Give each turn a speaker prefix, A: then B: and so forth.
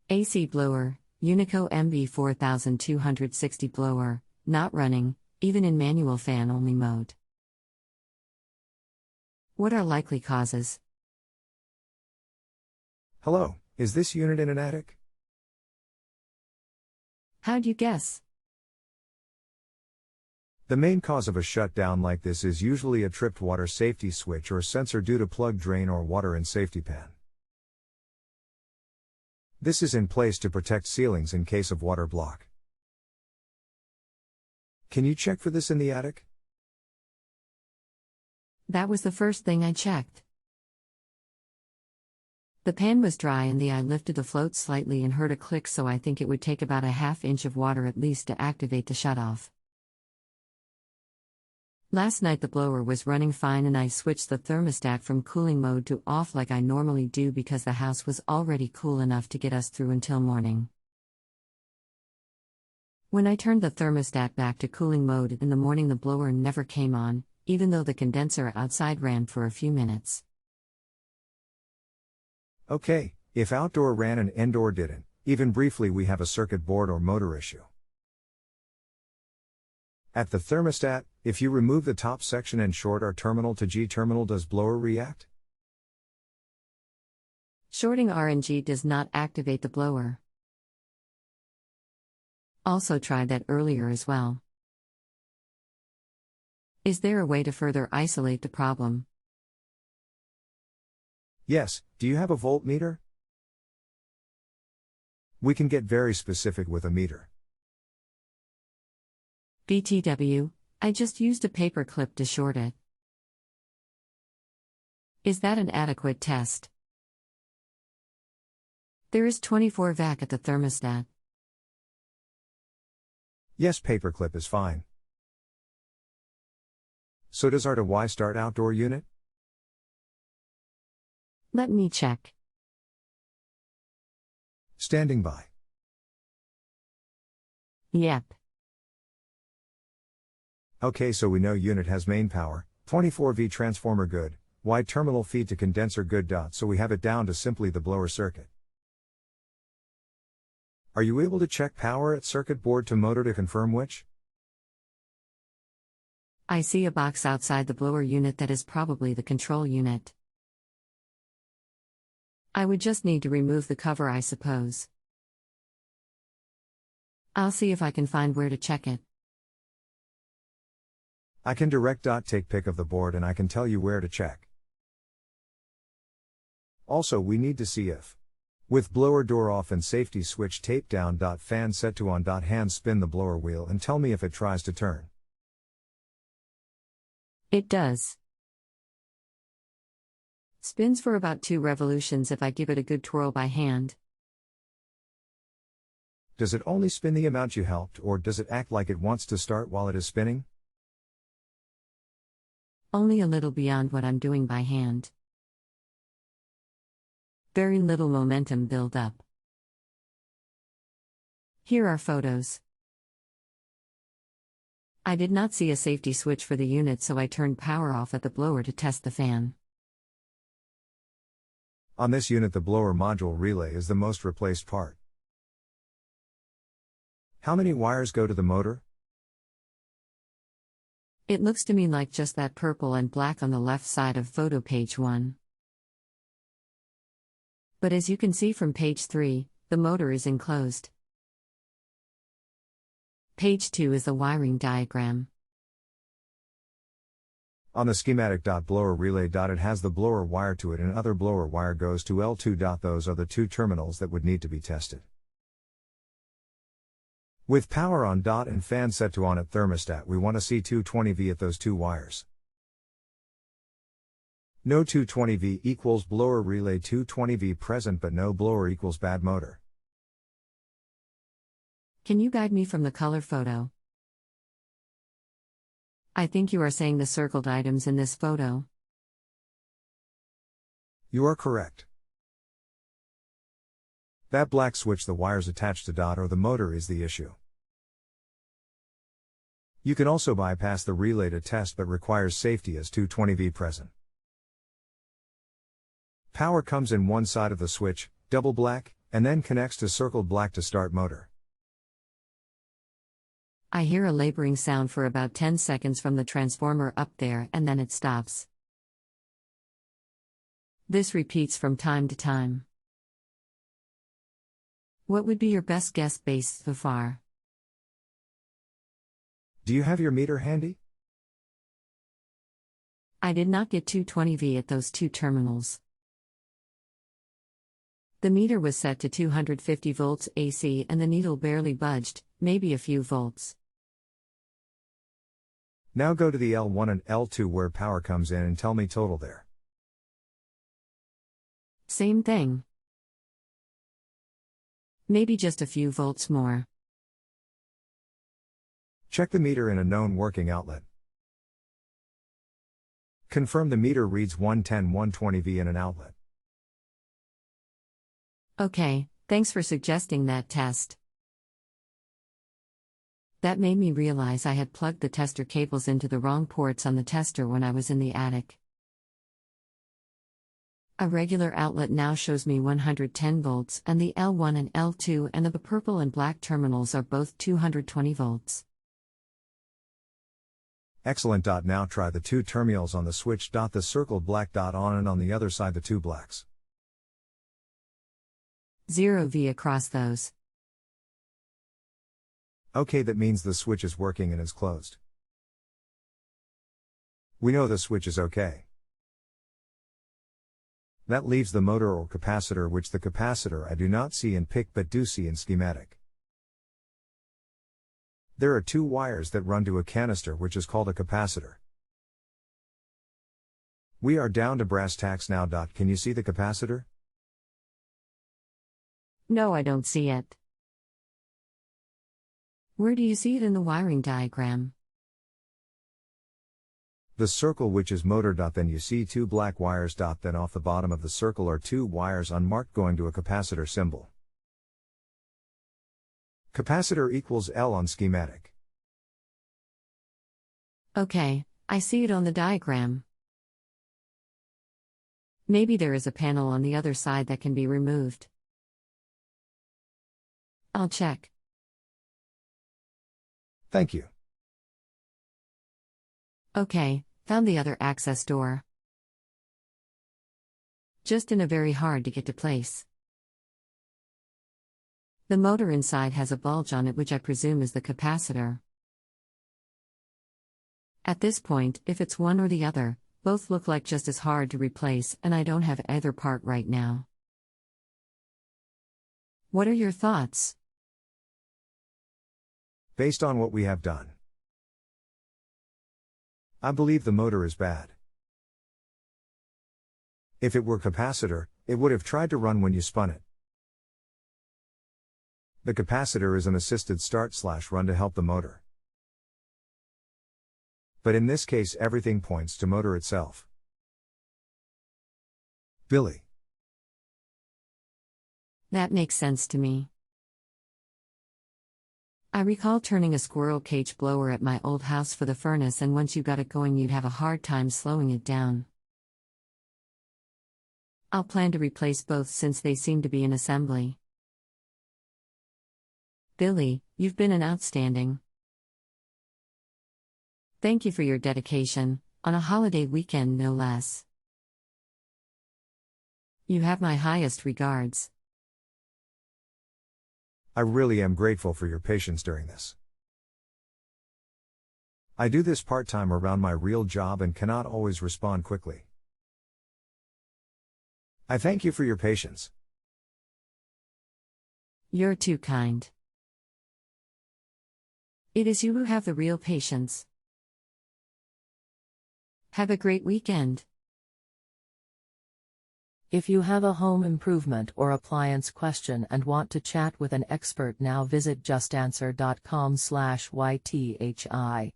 A: AC blower, Unico MB4260 blower, not running, even in manual fan-only mode. What are likely causes?
B: Hello, is this unit in an attic?
A: How'd you guess?
B: The main cause of a shutdown like this is usually a tripped water safety switch or sensor due to plug drain or water in safety pan. This is in place to protect ceilings in case of water block. Can you check for this in the attic?
A: That was the first thing I checked. The pan was dry and I lifted the float slightly and heard a click, so I think it would take about a ½ inch of water at least to activate the shutoff. Last night the blower was running fine and I switched the thermostat from cooling mode to off like I normally do because the house was already cool enough to get us through until morning. When I turned the thermostat back to cooling mode in the morning, the blower never came on, even though the condenser outside ran for a few minutes.
B: Okay, if outdoor ran and indoor didn't, even briefly, we have a circuit board or motor issue. At the thermostat, if you remove the top section and short R terminal to G terminal, does blower react?
A: Shorting R and G does not activate the blower. Also tried that earlier as well. Is there a way to further isolate the problem?
B: Yes, do you have a voltmeter? We can get very specific with a meter.
A: BTW, I just used a paper clip to short it. Is that an adequate test? There is 24 VAC at the thermostat.
B: Yes, paperclip is fine. So does R to Y start outdoor unit?
A: Let me check.
B: Standing by.
A: Yep.
B: Okay, so we know unit has main power, 24V transformer good, Y terminal feed to condenser good. So we have it down to simply the blower circuit. Are you able to check power at circuit board to motor to confirm which?
A: I see a box outside the blower unit that is probably the control unit. I would just need to remove the cover, I suppose. I'll see if I can find where to check it.
B: I can take pic of the board and I can tell you where to check. Also, we need to see if, with blower door off and safety switch tape down. Fan set to on. Hand spin the blower wheel and tell me if it tries to turn.
A: It does. Spins for about 2 revolutions if I give it a good twirl by hand.
B: Does it only spin the amount you helped, or does it act like it wants to start while it is spinning?
A: Only a little beyond what I'm doing by hand. Very little momentum build up. Here are photos. I did not see a safety switch for the unit, so I turned power off at the blower to test the fan.
B: On this unit, the blower module relay is the most replaced part. How many wires go to the motor?
A: It looks to me like just that purple and black on the left side of photo page 1. But as you can see from page 3, the motor is enclosed. Page 2 is the wiring diagram.
B: On the schematic. Blower relay. It has the blower wire to it and other blower wire goes to L2. Those are the 2 terminals that would need to be tested. With power on. And fan set to on at thermostat, we want to see 220V at those 2 wires. No 220V equals blower relay 220V present, but no blower equals bad motor.
A: Can you guide me from the color photo? I think you are saying the circled items in this photo.
B: You are correct. That black switch, the wires attached to. Or the motor is the issue. You can also bypass the relay to test, but requires safety as 220V present. Power comes in one side of the switch, double black, and then connects to circled black to start motor.
A: I hear a laboring sound for about 10 seconds from the transformer up there and then it stops. This repeats from time to time. What would be your best guess based so far?
B: Do you have your meter handy?
A: I did not get 220V at those two terminals. The meter was set to 250 volts AC and the needle barely budged, maybe a few volts.
B: Now go to the L1 and L2 where power comes in and tell me total there.
A: Same thing. Maybe just a few volts more.
B: Check the meter in a known working outlet. Confirm the meter reads 110-120V in an outlet.
A: Okay, thanks for suggesting that test. That made me realize I had plugged the tester cables into the wrong ports on the tester when I was in the attic. A regular outlet now shows me 110 volts and the L1 and L2 and the purple and black terminals are both 220 volts.
B: Excellent. Now try the two terminals on the switch. The circled black on and on the other side the two blacks.
A: 0V across those.
B: Okay, that means the switch is working and is closed. We know the switch is okay. That leaves the motor or capacitor, which the capacitor I do not see in PIC but do see in schematic. There are two wires that run to a canister which is called a capacitor. We are down to brass tacks now. Can you see the capacitor?
A: No, I don't see it. Where do you see it in the wiring diagram?
B: The circle which is motor. Then you see two black wires. Then off the bottom of the circle are two wires unmarked going to a capacitor symbol. Capacitor equals L on schematic.
A: Okay, I see it on the diagram. Maybe there is a panel on the other side that can be removed. I'll check.
B: Thank you.
A: Okay, found the other access door. Just in a very hard to get to place. The motor inside has a bulge on it which I presume is the capacitor. At this point, if it's one or the other, both look like just as hard to replace and I don't have either part right now. What are your thoughts?
B: Based on what we have done, I believe the motor is bad. If it were capacitor, it would have tried to run when you spun it. The capacitor is an assisted start/run to help the motor. But in this case everything points to motor itself. Billy.
A: That makes sense to me. I recall turning a squirrel cage blower at my old house for the furnace, and once you got it going you'd have a hard time slowing it down. I'll plan to replace both since they seem to be in assembly. Billy, you've been an outstanding. Thank you for your dedication, on a holiday weekend no less. You have my highest regards.
B: I really am grateful for your patience during this. I do this part-time around my real job and cannot always respond quickly. I thank you for your patience.
A: You're too kind. It is you who have the real patience. Have a great weekend.
C: If you have a home improvement or appliance question and want to chat with an expert now, visit JustAnswer.com/YTHI.